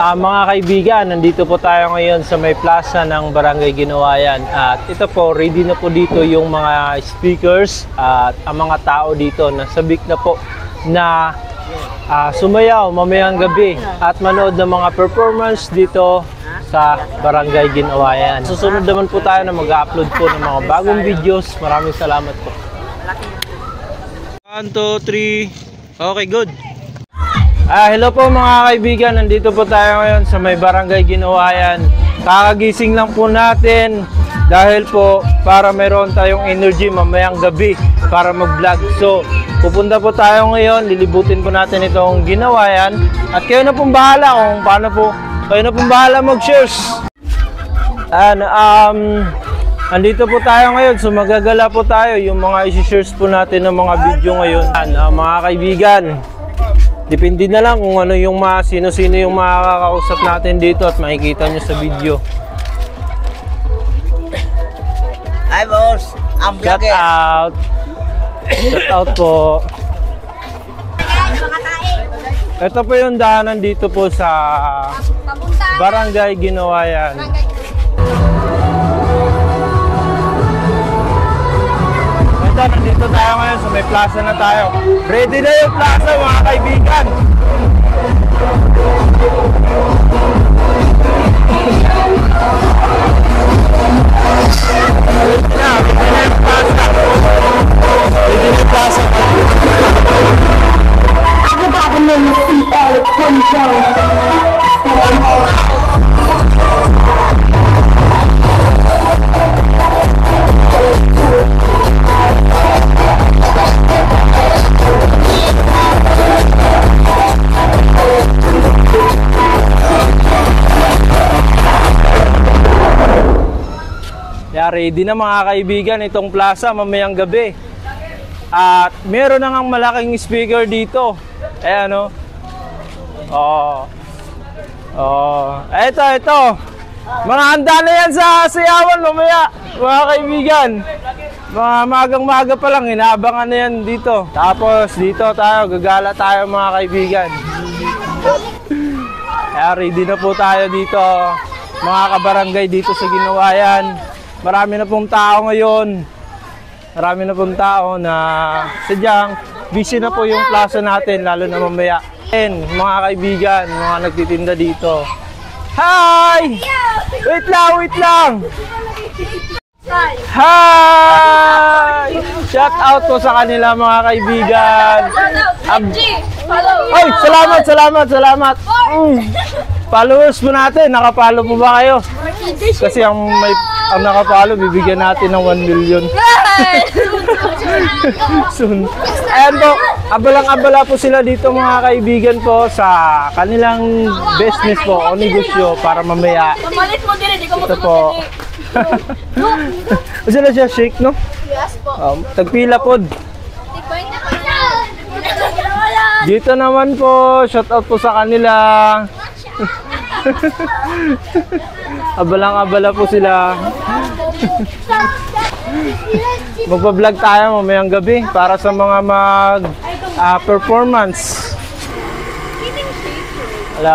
Mga kaibigan, nandito po tayo ngayon sa may plaza ng Barangay Ginawayan. At ito po, ready na po dito yung mga speakers at ang mga tao dito. Nasabik na po na sumayaw mamayang gabi at manood ng mga performance dito sa Barangay Ginawayan. Susunod naman po tayo na mag-upload po ng mga bagong videos. Maraming salamat po. 1, 2, 3. Okay, good. Hello po mga kaibigan, nandito po tayo ngayon sa may Barangay Ginawayan. Kakagising lang po natin dahil po para meron tayong energy mamayang gabi para mag-vlog. So, pupunta po tayo ngayon, lilibutin po natin itong Ginawayan. At kayo na pong bahala kung paano po, kayo na pong bahala mag-shares. Andito po tayo ngayon, so magagala po tayo yung mga isi-shares po natin ng mga video ngayon. Mga kaibigan, depende na lang kung ano yung sino-sino yung makakausap natin dito at makikita nyo sa video. Hi boss, I'm vlogger. Shout out. Shout out po. Ito po yung daanan dito po sa Barangay Ginawayan. Nandito tayo ngayon sa may plaza na tayo. Ready na yung plaza mga kaibigan. Ready na yung plaza. Ready na yung plaza. Ready na mga kaibigan itong plaza mamayang gabi. At meron na ngang malaking speaker dito. Ayan o. Ito. Mga handa na yan sa sayawan mamaya mga kaibigan. Mga magang-maga pa lang, inaabangan na yan dito. Tapos dito tayo, gagala tayo mga kaibigan. Ready na po tayo dito mga kabarangay dito sa Ginawayan. Marami na pong tao ngayon. Marami na pong tao na sadyang busy na po yung plaza natin, lalo na mamaya. Mga kaibigan, mga nagtitinda dito. Hi! Wait lang! Hi! Shout out po sa kanila mga kaibigan. Ay, salamat! Followers po natin, nakapalo po ba kayo? Kasi ang nakapalo, bibigyan natin ng 1 million. Soon. Ayan po, abalang-abala po sila dito mga kaibigan po sa kanilang business po o negosyo para mamaya. Ito po. Sila siya shake, no? Yes po. Tagpila po. Dito naman po, shout out po sa kanila. Abalang-abala po sila. Magpa-vlog tayo mamayang gabi para sa mga performance.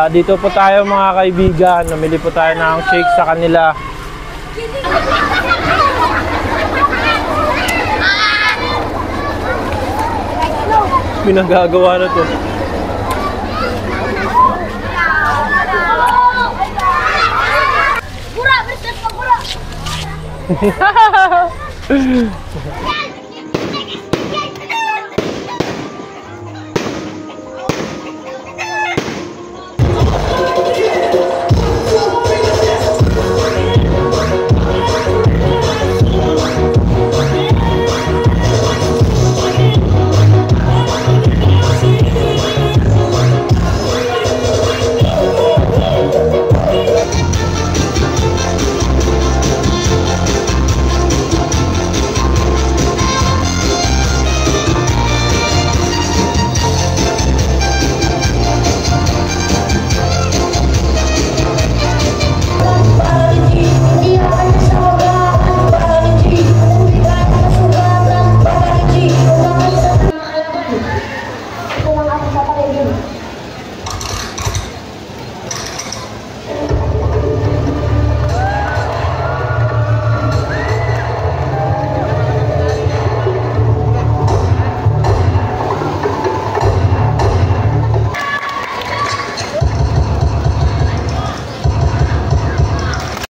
Dito po tayo mga kaibigan. Namili po tayo ng shake sa kanila. Pinagagawa na to. Hahaha.